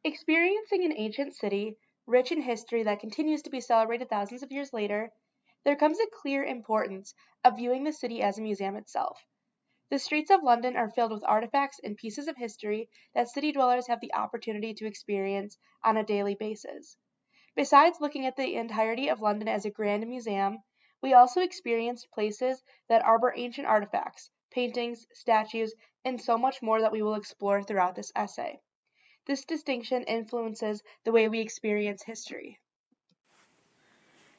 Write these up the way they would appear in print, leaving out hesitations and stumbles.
Experiencing an ancient city, rich in history that continues to be celebrated thousands of years later, there comes a clear importance of viewing the city as a museum itself. The streets of London are filled with artifacts and pieces of history that city dwellers have the opportunity to experience on a daily basis. Besides looking at the entirety of London as a grand museum, we also experienced places that harbor ancient artifacts, paintings, statues, and so much more that we will explore throughout this essay. This distinction influences the way we experience history.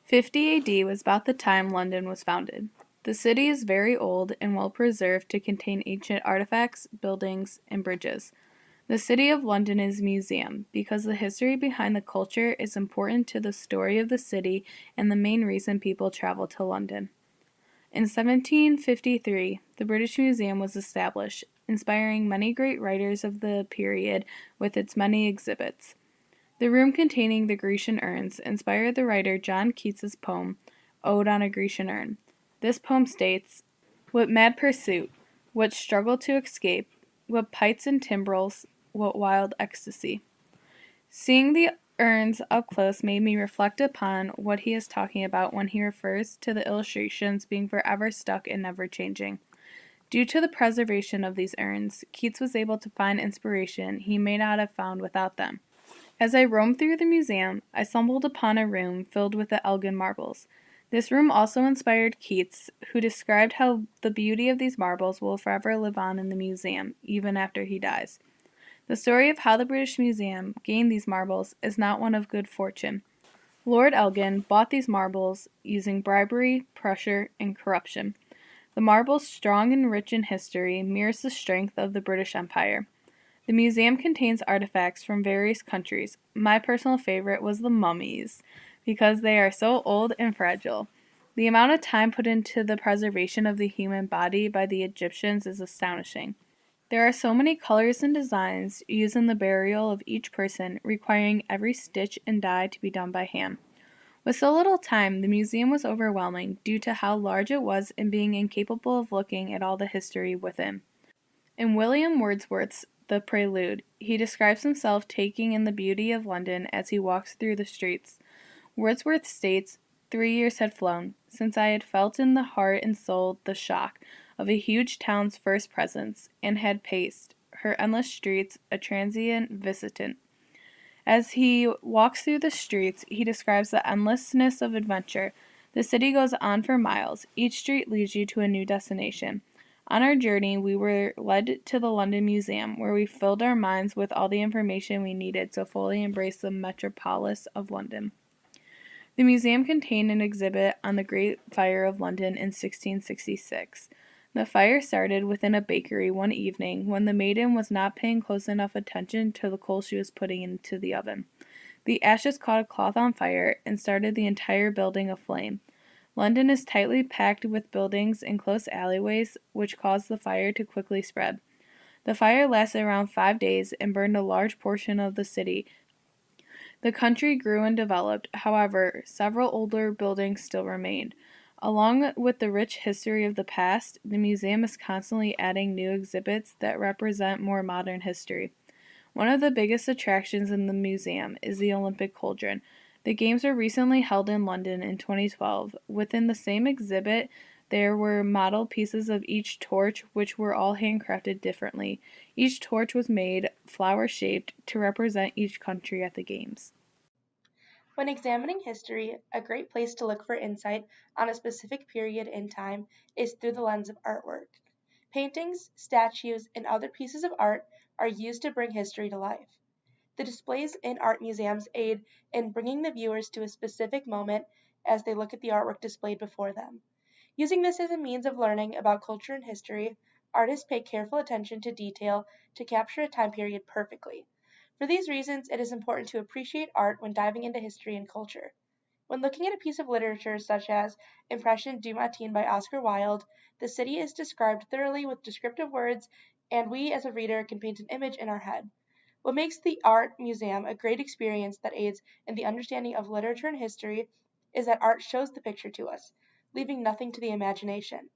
50 AD was about the time London was founded. The city is very old and well preserved to contain ancient artifacts, buildings, and bridges. The City of London is a museum because the history behind the culture is important to the story of the city and the main reason people travel to London. In 1753, the British Museum was established, inspiring many great writers of the period with its many exhibits. The room containing the Grecian urns inspired the writer John Keats's poem, Ode on a Grecian Urn. This poem states, "What mad pursuit, what struggle to escape, what pipes and timbrels, what wild ecstasy." Seeing the urns up close made me reflect upon what he is talking about when he refers to the illustrations being forever stuck and never changing. Due to the preservation of these urns, Keats was able to find inspiration he may not have found without them. As I roamed through the museum, I stumbled upon a room filled with the Elgin marbles. This room also inspired Keats, who described how the beauty of these marbles will forever live on in the museum, even after he dies. The story of how the British Museum gained these marbles is not one of good fortune. Lord Elgin bought these marbles using bribery, pressure, and corruption. The marbles, strong and rich in history, mirrors the strength of the British Empire. The museum contains artifacts from various countries. My personal favorite was the mummies, because they are so old and fragile. The amount of time put into the preservation of the human body by the Egyptians is astonishing. There are so many colors and designs used in the burial of each person, requiring every stitch and dye to be done by hand. With so little time, the museum was overwhelming due to how large it was and being incapable of looking at all the history within. In William Wordsworth's The Prelude, he describes himself taking in the beauty of London as he walks through the streets. Wordsworth states, 3 years had flown since I had felt in the heart and soul the shock of a huge town's first presence, and had paced her endless streets a transient visitant. As he walks through the streets, he describes the endlessness of adventure. The city goes on for miles. Each street leads you to a new destination. On our journey, we were led to the London Museum, where we filled our minds with all the information we needed to fully embrace the metropolis of London. The museum contained an exhibit on the Great Fire of London in 1666. The fire started within a bakery one evening when the maiden was not paying close enough attention to the coal she was putting into the oven. The ashes caught a cloth on fire and started the entire building aflame. London is tightly packed with buildings and close alleyways, which caused the fire to quickly spread. The fire lasted around 5 days and burned a large portion of the city. The country grew and developed, however, several older buildings still remained. Along with the rich history of the past, the museum is constantly adding new exhibits that represent more modern history. One of the biggest attractions in the museum is the Olympic Cauldron. The Games were recently held in London in 2012. Within the same exhibit, there were model pieces of each torch, which were all handcrafted differently. Each torch was made flower shaped to represent each country at the Games. When examining history, a great place to look for insight on a specific period in time is through the lens of artwork. Paintings, statues, and other pieces of art are used to bring history to life. The displays in art museums aid in bringing the viewers to a specific moment as they look at the artwork displayed before them. Using this as a means of learning about culture and history, artists pay careful attention to detail to capture a time period perfectly. For these reasons, it is important to appreciate art when diving into history and culture. When looking at a piece of literature such as Impression du Matin by Oscar Wilde, the city is described thoroughly with descriptive words, and we as a reader can paint an image in our head. What makes the art museum a great experience that aids in the understanding of literature and history is that art shows the picture to us, leaving nothing to the imagination.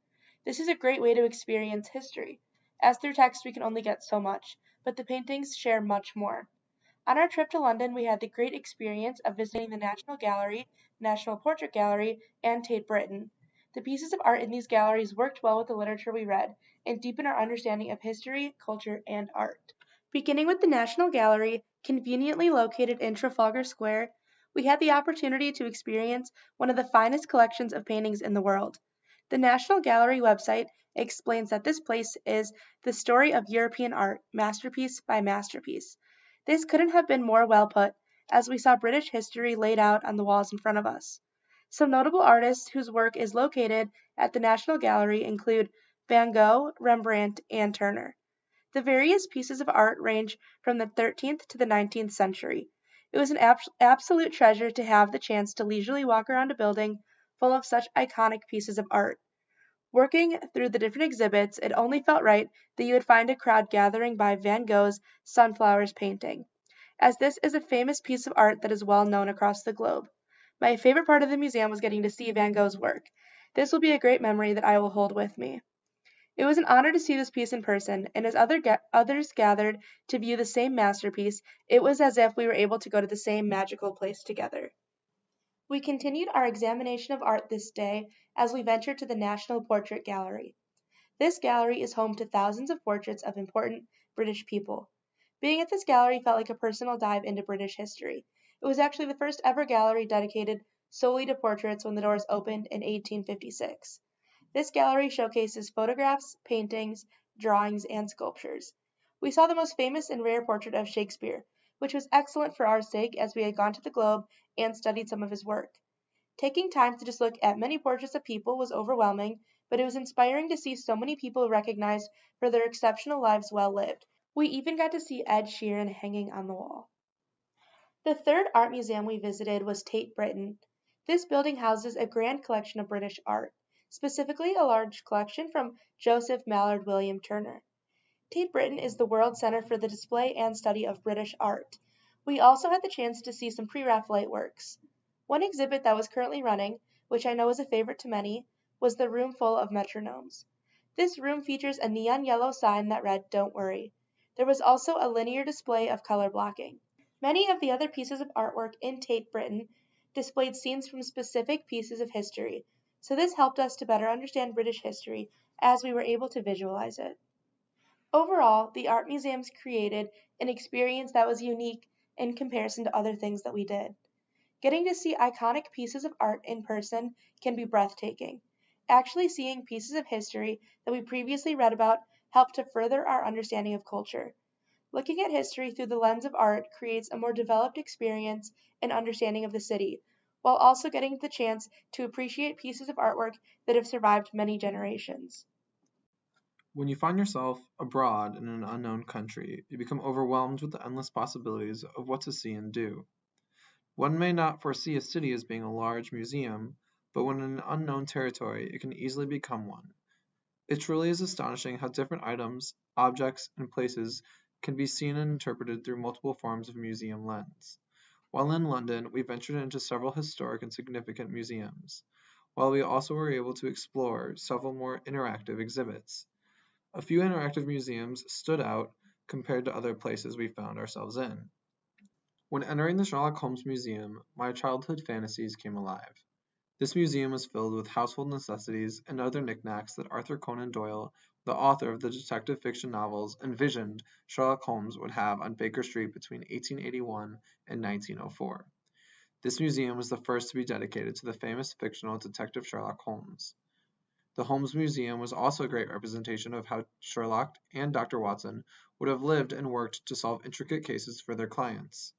This is a great way to experience history, as through text we can only get so much, but the paintings share much more. On our trip to London, we had the great experience of visiting the National Gallery, National Portrait Gallery, and Tate Britain. The pieces of art in these galleries worked well with the literature we read and deepened our understanding of history, culture, and art. Beginning with the National Gallery, conveniently located in Trafalgar Square, we had the opportunity to experience one of the finest collections of paintings in the world. The National Gallery website explains that this place is the story of European art, masterpiece by masterpiece. This couldn't have been more well put, as we saw British history laid out on the walls in front of us. Some notable artists whose work is located at the National Gallery include Van Gogh, Rembrandt, and Turner. The various pieces of art range from the 13th to the 19th century. It was an absolute treasure to have the chance to leisurely walk around a building full of such iconic pieces of art. Working through the different exhibits, it only felt right that you would find a crowd gathering by Van Gogh's Sunflowers painting, as this is a famous piece of art that is well known across the globe. My favorite part of the museum was getting to see Van Gogh's work. This will be a great memory that I will hold with me. It was an honor to see this piece in person, and as others gathered to view the same masterpiece, it was as if we were able to go to the same magical place together. We continued our examination of art this day as we ventured to the National Portrait Gallery. This gallery is home to thousands of portraits of important British people. Being at this gallery felt like a personal dive into British history. It was actually the first ever gallery dedicated solely to portraits when the doors opened in 1856. This gallery showcases photographs, paintings, drawings, and sculptures. We saw the most famous and rare portrait of Shakespeare, which was excellent for our sake as we had gone to the Globe and studied some of his work. Taking time to just look at many portraits of people was overwhelming, but it was inspiring to see so many people recognized for their exceptional lives well lived. We even got to see Ed Sheeran hanging on the wall. The third art museum we visited was Tate Britain. This building houses a grand collection of British art, specifically a large collection from Joseph Mallord William Turner. Tate Britain is the world center for the display and study of British art. We also had the chance to see some pre-Raphaelite works. One exhibit that was currently running, which I know is a favorite to many, was the room full of metronomes. This room features a neon yellow sign that read, "Don't worry." There was also a linear display of color blocking. Many of the other pieces of artwork in Tate Britain displayed scenes from specific pieces of history, so this helped us to better understand British history as we were able to visualize it. Overall, the art museums created an experience that was unique in comparison to other things that we did. Getting to see iconic pieces of art in person can be breathtaking. Actually seeing pieces of history that we previously read about helped to further our understanding of culture. Looking at history through the lens of art creates a more developed experience and understanding of the city, while also getting the chance to appreciate pieces of artwork that have survived many generations. When you find yourself abroad in an unknown country, you become overwhelmed with the endless possibilities of what to see and do. One may not foresee a city as being a large museum, but when in an unknown territory, it can easily become one. It truly is astonishing how different items, objects, and places can be seen and interpreted through multiple forms of museum lens. While in London, we ventured into several historic and significant museums, while we also were able to explore several more interactive exhibits. A few interactive museums stood out compared to other places we found ourselves in. When entering the Sherlock Holmes Museum, my childhood fantasies came alive. This museum was filled with household necessities and other knickknacks that Arthur Conan Doyle, the author of the detective fiction novels, envisioned Sherlock Holmes would have on Baker Street between 1881 and 1904. This museum was the first to be dedicated to the famous fictional detective Sherlock Holmes. The Holmes Museum was also a great representation of how Sherlock and Dr. Watson would have lived and worked to solve intricate cases for their clients.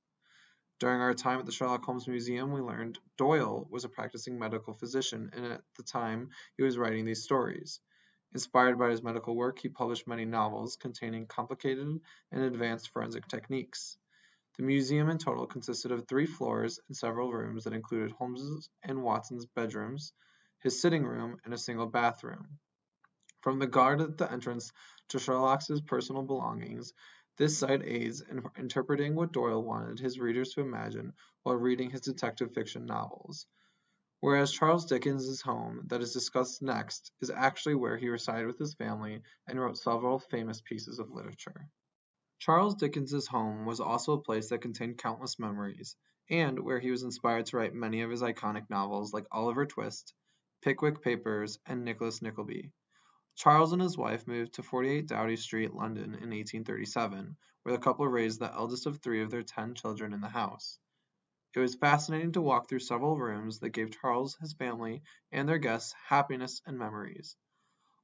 During our time at the Sherlock Holmes Museum, we learned Doyle was a practicing medical physician, and at the time he was writing these stories. Inspired by his medical work, he published many novels containing complicated and advanced forensic techniques. The museum in total consisted of 3 floors and several rooms that included Holmes's and Watson's bedrooms, his sitting room, and a single bathroom. From the guard at the entrance to Sherlock's personal belongings, this site aids in interpreting what Doyle wanted his readers to imagine while reading his detective fiction novels. Whereas Charles Dickens' home, that is discussed next, is actually where he resided with his family and wrote several famous pieces of literature. Charles Dickens's home was also a place that contained countless memories, and where he was inspired to write many of his iconic novels like Oliver Twist, Pickwick Papers, and Nicholas Nickleby. Charles and his wife moved to 48 Doughty Street, London in 1837, where the couple raised the eldest of 3 of their 10 children in the house. It was fascinating to walk through several rooms that gave Charles, his family, and their guests happiness and memories.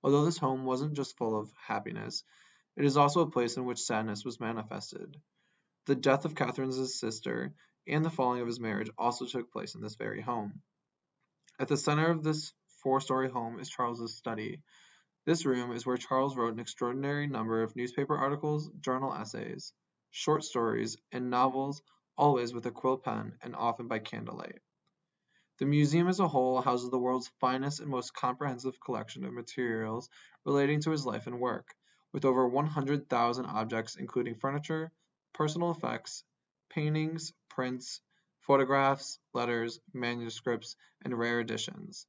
Although this home wasn't just full of happiness, it is also a place in which sadness was manifested. The death of Catherine's sister and the falling of his marriage also took place in this very home. At the center of this 4-story home is Charles's study. This room is where Charles wrote an extraordinary number of newspaper articles, journal essays, short stories, and novels, always with a quill pen and often by candlelight. The museum as a whole houses the world's finest and most comprehensive collection of materials relating to his life and work, with over 100,000 objects including furniture, personal effects, paintings, prints, photographs, letters, manuscripts, and rare editions.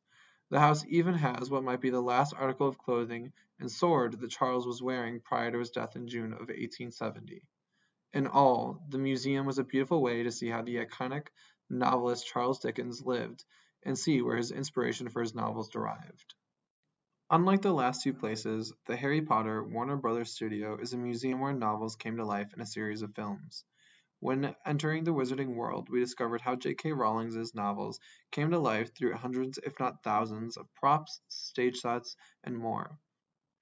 The house even has what might be the last article of clothing and sword that Charles was wearing prior to his death in June of 1870. In all, the museum was a beautiful way to see how the iconic novelist Charles Dickens lived and see where his inspiration for his novels derived. Unlike the last 2 places, the Harry Potter Warner Brothers studio is a museum where novels came to life in a series of films. When entering the Wizarding World, we discovered how J.K. Rowling's novels came to life through hundreds, if not thousands, of props, stage sets, and more.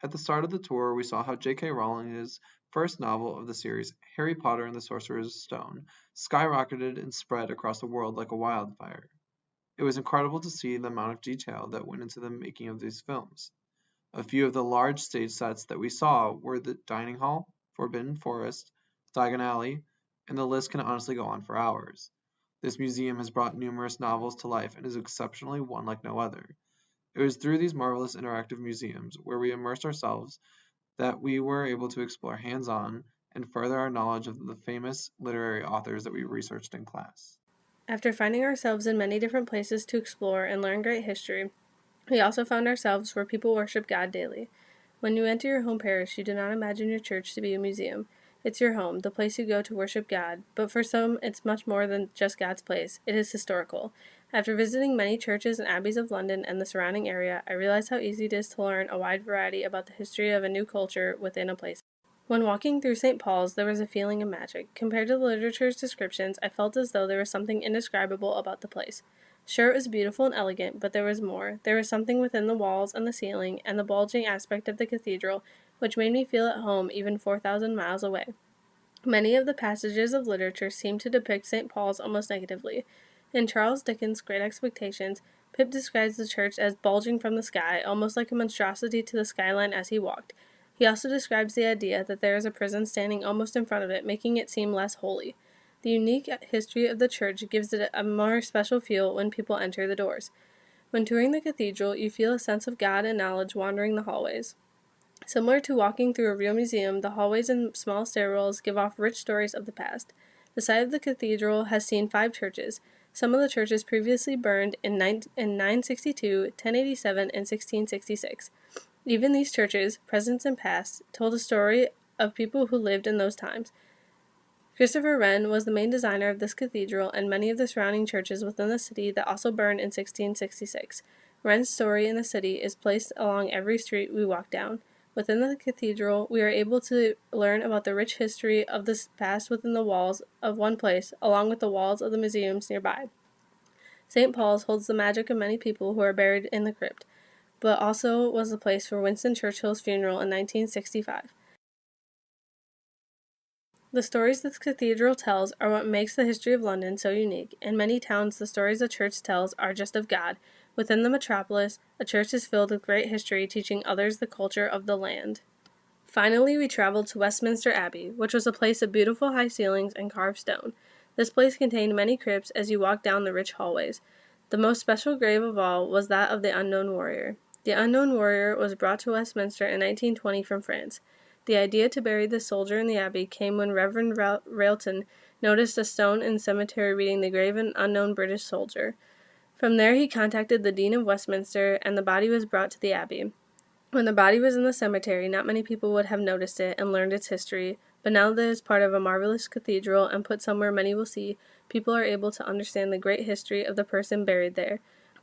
At the start of the tour, we saw how J.K. Rowling's first novel of the series, Harry Potter and the Sorcerer's Stone, skyrocketed and spread across the world like a wildfire. It was incredible to see the amount of detail that went into the making of these films. A few of the large stage sets that we saw were the Dining Hall, Forbidden Forest, Diagon Alley, and the list can honestly go on for hours. This museum has brought numerous novels to life and is exceptionally one like no other. It was through these marvelous interactive museums, where we immersed ourselves, that we were able to explore hands-on and further our knowledge of the famous literary authors that we researched in class. After finding ourselves in many different places to explore and learn great history, we also found ourselves where people worship God daily. When you enter your home parish, you do not imagine your church to be a museum. It's your home, the place you go to worship God, but for some, it's much more than just God's place. It is historical. After visiting many churches and abbeys of London and the surrounding area, I realized how easy it is to learn a wide variety about the history of a new culture within a place. When walking through St. Paul's, there was a feeling of magic. Compared to the literature's descriptions, I felt as though there was something indescribable about the place. Sure, it was beautiful and elegant, but there was more. There was something within the walls and the ceiling and the bulging aspect of the cathedral which made me feel at home even 4,000 miles away. Many of the passages of literature seem to depict St. Paul's almost negatively. In Charles Dickens' Great Expectations, Pip describes the church as bulging from the sky, almost like a monstrosity to the skyline as he walked. He also describes the idea that there is a prison standing almost in front of it, making it seem less holy. The unique history of the church gives it a more special feel when people enter the doors. When touring the cathedral, you feel a sense of God and knowledge wandering the hallways. Similar to walking through a real museum, the hallways and small stairwells give off rich stories of the past. The site of the cathedral has seen 5 churches. Some of the churches previously burned in 962, 1087, and 1666. Even these churches, present and past, told a story of people who lived in those times. Christopher Wren was the main designer of this cathedral and many of the surrounding churches within the city that also burned in 1666. Wren's story in the city is placed along every street we walk down. Within the cathedral, we are able to learn about the rich history of the past within the walls of one place, along with the walls of the museums nearby. St. Paul's holds the magic of many people who are buried in the crypt, but also was the place for Winston Churchill's funeral in 1965. The stories this cathedral tells are what makes the history of London so unique. In many towns, the stories a church tells are just of God. Within the metropolis, a church is filled with great history, teaching others the culture of the land. Finally, we traveled to Westminster Abbey, which was a place of beautiful high ceilings and carved stone. This place contained many crypts as you walked down the rich hallways. The most special grave of all was that of the Unknown Warrior. The Unknown Warrior was brought to Westminster in 1920 from France. The idea to bury the soldier in the abbey came when Reverend Railton noticed a stone in the cemetery reading the grave of an unknown British soldier. From there he contacted the Dean of Westminster, and the body was brought to the abbey. When the body was in the cemetery, not many people would have noticed it and learned its history, But now that it is part of a marvelous cathedral and put somewhere many will see, people are able to understand the great history of the person buried there.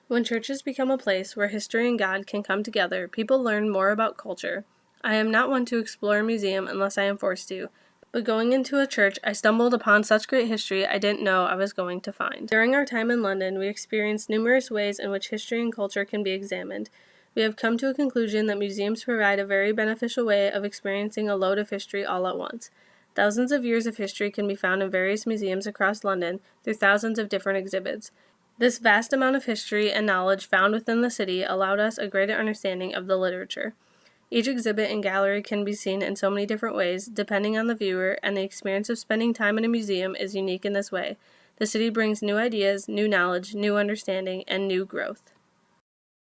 When churches become a place where history and God can come together, people learn more about culture. I am not one to explore a museum unless I am forced to, but going into a church, I stumbled upon such great history I didn't know I was going to find. During our time in London, we experienced numerous ways in which history and culture can be examined. We have come to a conclusion that museums provide a very beneficial way of experiencing a load of history all at once. Thousands of years of history can be found in various museums across London through thousands of different exhibits. This vast amount of history and knowledge found within the city allowed us a greater understanding of the literature. Each exhibit and gallery can be seen in so many different ways, depending on the viewer, and the experience of spending time in a museum is unique in this way. The city brings new ideas, new knowledge, new understanding, and new growth.